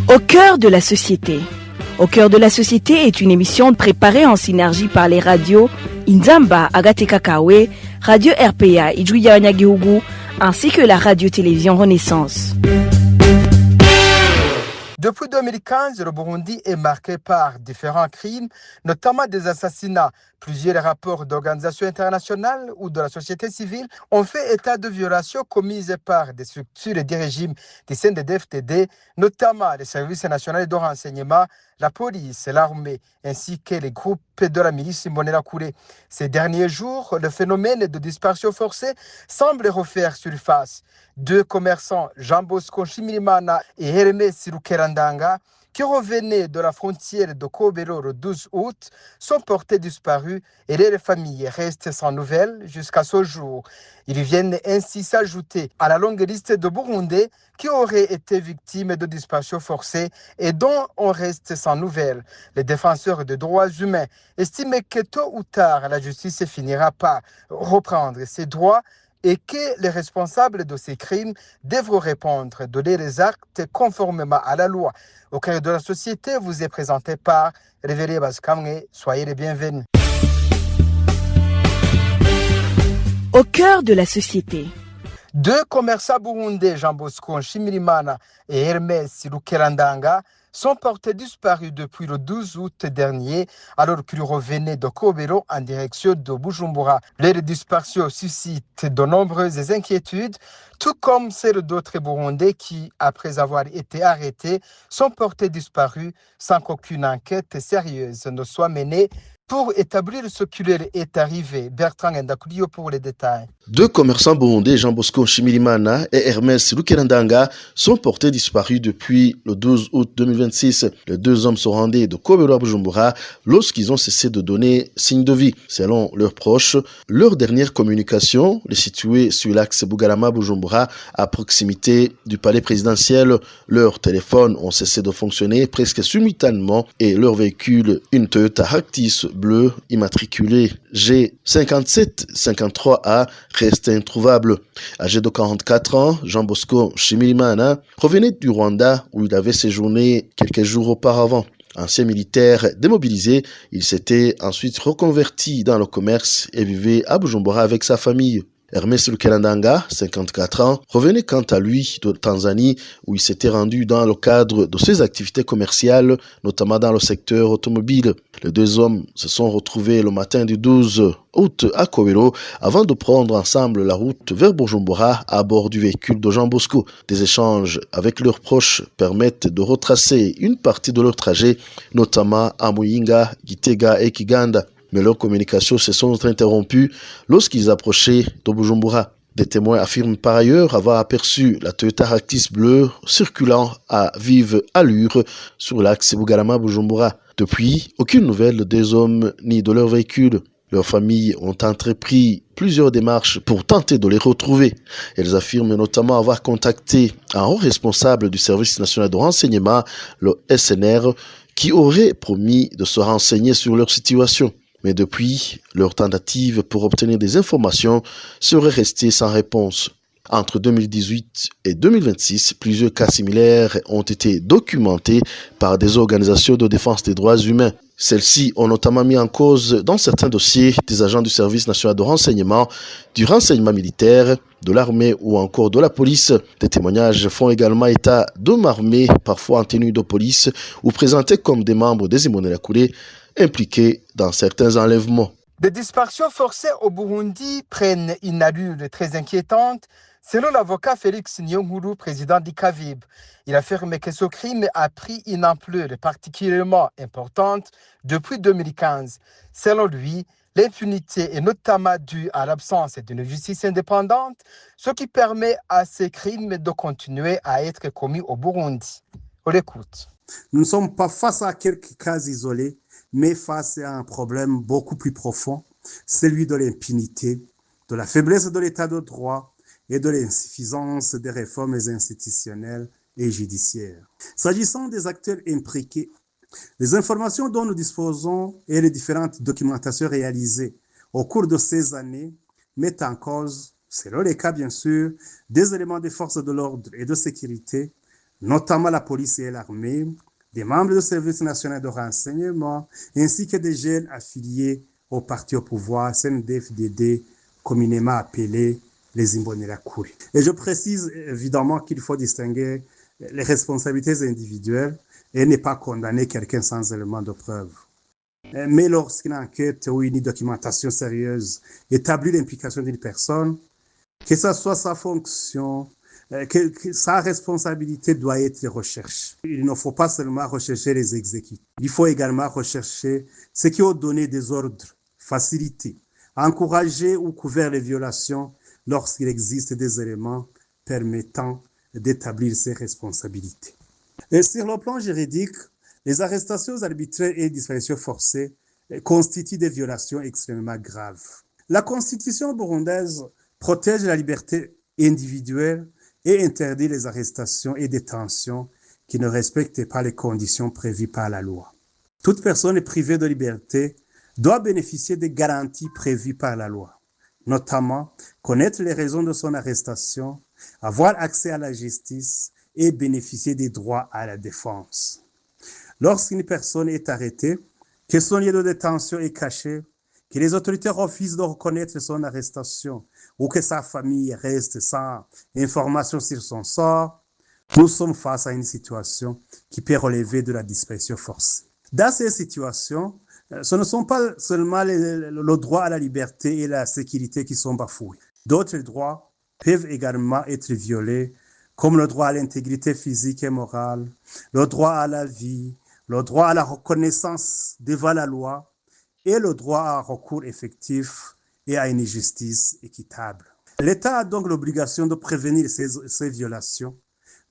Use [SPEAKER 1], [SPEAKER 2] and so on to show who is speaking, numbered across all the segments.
[SPEAKER 1] Au cœur de la société. Au cœur de la société est une émission préparée en synergie par les radios Inzamba, Agateka Kawe, Radio RPA, Idjouya Nyagihugu, ainsi que la radio-télévision Renaissance.
[SPEAKER 2] Depuis 2015, le Burundi est marqué par différents crimes, notamment des assassinats. Plusieurs rapports d'organisations internationales ou de la société civile ont fait état de violations commises par des structures et des régimes des CNDD-FDD, notamment les services nationaux de renseignement, la police, l'armée, ainsi que les groupes de la milice Imbonerakure. Ces derniers jours, le phénomène de dispersion forcée semble refaire surface. Deux commerçants, Jean Bosco Nshimirimana et Hermès Sirukerandanga, qui revenaient de la frontière de Kobero le 12 août, sont portés disparus et leurs familles restent sans nouvelles jusqu'à ce jour. Ils viennent ainsi s'ajouter à la longue liste de Burundais qui auraient été victimes de dispersion forcée et dont on reste sans nouvelles. Les défenseurs des droits humains estiment que tôt ou tard, la justice finira par reprendre ses droits et que les responsables de ces crimes devront répondre de leurs actes conformément à la loi. Au cœur de la société vous est présenté par Révéré Baskamwe. Soyez les bienvenus.
[SPEAKER 1] Au cœur de la société.
[SPEAKER 2] Deux commerçants burundais, Jean Bosco Nshimirimana et Hermès Sirukerandanga, sont portés disparus depuis le 12 août dernier, alors qu'ils revenaient de Kobero en direction de Bujumbura. Leur disparition suscite de nombreuses inquiétudes, tout comme celle d'autres Burundais qui, après avoir été arrêtés, sont portés disparus sans qu'aucune enquête sérieuse ne soit menée. Pour établir ce qui leur est arrivé, Bertrand Ndakulio pour les détails.
[SPEAKER 3] Deux commerçants burundais, Jean Bosco Nshimirimana et Hermès Sirukerandanga, sont portés disparus depuis le 12 août 2026. Les deux hommes se rendaient de Kobero à Bujumbura lorsqu'ils ont cessé de donner signe de vie. Selon leurs proches, leur dernière communication les situait sur l'axe Bugarama-Bujumbura à proximité du palais présidentiel. Leurs téléphones ont cessé de fonctionner presque simultanément et leur véhicule, une Toyota Actis bleu immatriculé G5753A, reste introuvable. Âgé de 44 ans, Jean Bosco Nshimirimana revenait du Rwanda où il avait séjourné quelques jours auparavant. Ancien militaire démobilisé, il s'était ensuite reconverti dans le commerce et vivait à Bujumbura avec sa famille. Hermès Sirukerandanga, 54 ans, revenait quant à lui de Tanzanie où il s'était rendu dans le cadre de ses activités commerciales, notamment dans le secteur automobile. Les deux hommes se sont retrouvés le matin du 12 août à Kobero avant de prendre ensemble la route vers Bujumbura à bord du véhicule de Jean Bosco. Des échanges avec leurs proches permettent de retracer une partie de leur trajet, notamment à Muyinga, Gitega et Kiganda. Mais leurs communications se sont interrompues lorsqu'ils approchaient de Bujumbura. Des témoins affirment par ailleurs avoir aperçu la Toyota Actis bleue circulant à vive allure sur l'axe Bugarama-Bujumbura. Depuis, aucune nouvelle des hommes ni de leur véhicule. Leurs familles ont entrepris plusieurs démarches pour tenter de les retrouver. Elles affirment notamment avoir contacté un haut responsable du service national de renseignement, le SNR, qui aurait promis de se renseigner sur leur situation. Mais depuis, leur tentative pour obtenir des informations serait restée sans réponse. Entre 2018 et 2026, plusieurs cas similaires ont été documentés par des organisations de défense des droits humains. Celles-ci ont notamment mis en cause dans certains dossiers des agents du service national de renseignement, du renseignement militaire, de l'armée ou encore de la police. Des témoignages font également état d'hommes armés, parfois en tenue de police ou présentés comme des membres des Imbonerakure, impliqués dans certains enlèvements.
[SPEAKER 2] Des disparitions forcées au Burundi prennent une allure très inquiétante, selon l'avocat Félix Nyonguru, président d'ICAVIB. Il affirme que ce crime a pris une ampleur particulièrement importante depuis 2015. Selon lui, l'impunité est notamment due à l'absence d'une justice indépendante, ce qui permet à ces crimes de continuer à être commis au Burundi. On l'écoute.
[SPEAKER 4] Nous ne sommes pas face à quelques cas isolés, mais face à un problème beaucoup plus profond, celui de l'impunité, de la faiblesse de l'état de droit et de l'insuffisance des réformes institutionnelles et judiciaires. S'agissant des acteurs impliqués, les informations dont nous disposons et les différentes documentations réalisées au cours de ces années mettent en cause, selon les cas bien sûr, des éléments des forces de l'ordre et de sécurité notamment la police et l'armée, des membres du service national de renseignement, ainsi que des jeunes affiliés au parti au pouvoir, CNDD-FDD, communément appelés les Imbonerakure. Et je précise évidemment qu'il faut distinguer les responsabilités individuelles et ne pas condamner quelqu'un sans élément de preuve. Mais lorsqu'une enquête ou une documentation sérieuse établit l'implication d'une personne, que ce soit sa fonction, que sa responsabilité doit être recherchée. Il ne faut pas seulement rechercher les exécutants. Il faut également rechercher ceux qui ont donné des ordres, facilité, encouragé ou couvert les violations lorsqu'il existe des éléments permettant d'établir ces responsabilités. Et sur le plan juridique, les arrestations arbitraires et disparitions forcées constituent des violations extrêmement graves. La Constitution burundaise protège la liberté individuelle et interdit les arrestations et détentions qui ne respectent pas les conditions prévues par la loi. Toute personne privée de liberté doit bénéficier des garanties prévues par la loi, notamment connaître les raisons de son arrestation, avoir accès à la justice et bénéficier des droits à la défense. Lorsqu'une personne est arrêtée, que son lieu de détention est caché, que les autorités refusent de reconnaître son arrestation ou que sa famille reste sans information sur son sort, nous sommes face à une situation qui peut relever de la disparition forcée. Dans ces situations, ce ne sont pas seulement le droit à la liberté et la sécurité qui sont bafoués. D'autres droits peuvent également être violés, comme le droit à l'intégrité physique et morale, le droit à la vie, le droit à la reconnaissance devant la loi et le droit à un recours effectif et à une justice équitable. L'État a donc l'obligation de prévenir ces violations,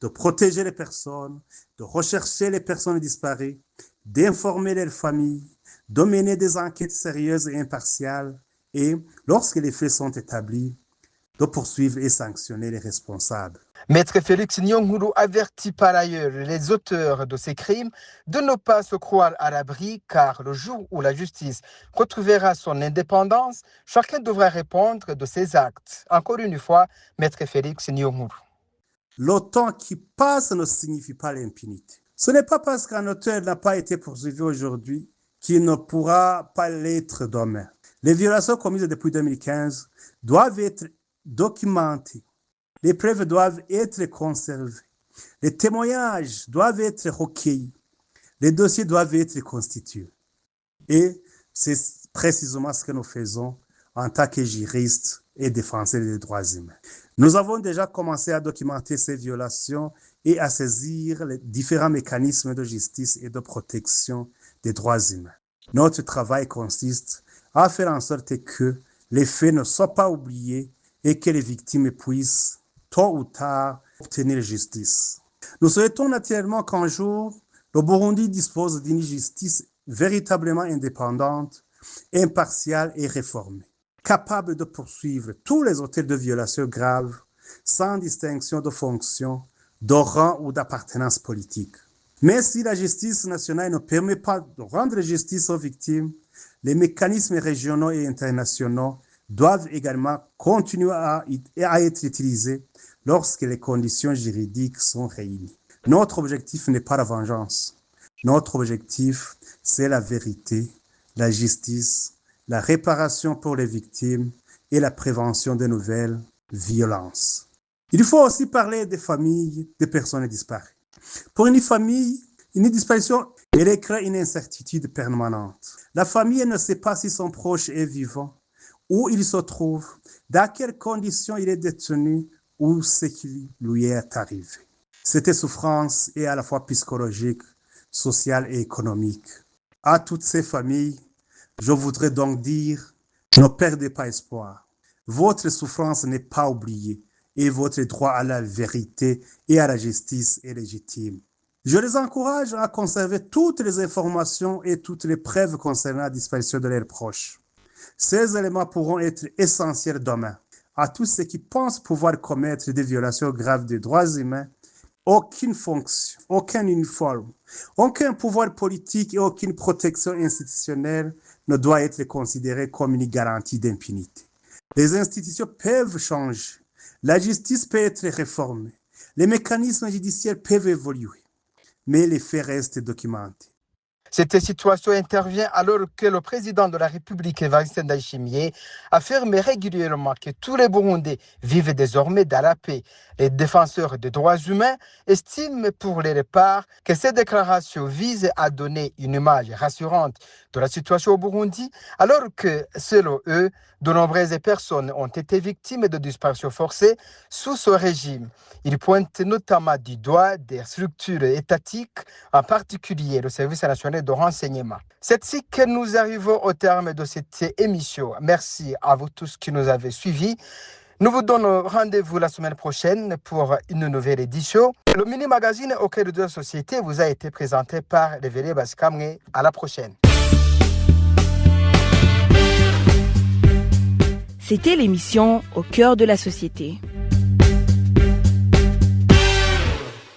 [SPEAKER 4] de protéger les personnes, de rechercher les personnes disparues, d'informer leurs familles, de mener des enquêtes sérieuses et impartiales et, lorsque les faits sont établis, de poursuivre et sanctionner les responsables.
[SPEAKER 2] Maître Félix Nyonguru avertit par ailleurs les auteurs de ces crimes de ne pas se croire à l'abri car le jour où la justice retrouvera son indépendance, chacun devra répondre de ses actes. Encore une fois, Maître Félix Nyonguru.
[SPEAKER 4] Le temps qui passe ne signifie pas l'impunité. Ce n'est pas parce qu'un auteur n'a pas été poursuivi aujourd'hui qu'il ne pourra pas l'être demain. Les violations commises depuis 2015 doivent être documentées. Les preuves doivent être conservées. Les témoignages doivent être recueillis. Les dossiers doivent être constitués. Et c'est précisément ce que nous faisons en tant que juristes et défenseurs des droits humains. Nous avons déjà commencé à documenter ces violations et à saisir les différents mécanismes de justice et de protection des droits humains. Notre travail consiste à faire en sorte que les faits ne soient pas oubliés et que les victimes puissent, tôt ou tard, obtenir justice. Nous souhaitons naturellement qu'un jour, le Burundi dispose d'une justice véritablement indépendante, impartiale et réformée, capable de poursuivre tous les auteurs de violations graves, sans distinction de fonction, de rang ou d'appartenance politique. Mais si la justice nationale ne permet pas de rendre justice aux victimes, les mécanismes régionaux et internationaux doivent également continuer à être utilisés lorsque les conditions juridiques sont réunies. Notre objectif n'est pas la vengeance. Notre objectif, c'est la vérité, la justice, la réparation pour les victimes et la prévention de nouvelles violences. Il faut aussi parler des familles des personnes disparues. Pour une famille, une disparition, elle crée une incertitude permanente. La famille ne sait pas si son proche est vivant, où il se trouve, dans quelles conditions il est détenu ou ce qui lui est arrivé. Cette souffrance est à la fois psychologique, sociale et économique. À toutes ces familles, je voudrais donc dire, ne perdez pas espoir. Votre souffrance n'est pas oubliée et votre droit à la vérité et à la justice est légitime. Je les encourage à conserver toutes les informations et toutes les preuves concernant la disparition de leurs proches. Ces éléments pourront être essentiels demain. À tous ceux qui pensent pouvoir commettre des violations graves des droits humains, aucune fonction, aucun uniforme, aucun pouvoir politique et aucune protection institutionnelle ne doit être considéré comme une garantie d'impunité. Les institutions peuvent changer, la justice peut être réformée, Les mécanismes judiciaires peuvent évoluer, mais les faits restent documentés.
[SPEAKER 2] Cette situation intervient alors que le président de la République, Evariste Ndayishimiye, affirme régulièrement que tous les Burundais vivent désormais dans la paix. Les défenseurs des droits humains estiment pour leur part que ces déclarations visent à donner une image rassurante de la situation au Burundi, alors que, selon eux, de nombreuses personnes ont été victimes de disparitions forcées sous ce régime. Ils pointent notamment du doigt des structures étatiques, en particulier le Service national de renseignement. C'est ainsi que nous arrivons au terme de cette émission. Merci à vous tous qui nous avez suivis. Nous vous donnons rendez-vous la semaine prochaine pour une nouvelle édition. Le mini-magazine au cœur de la société vous a été présenté par Révélé Baskamwe. À la prochaine.
[SPEAKER 1] C'était l'émission Au cœur de la société.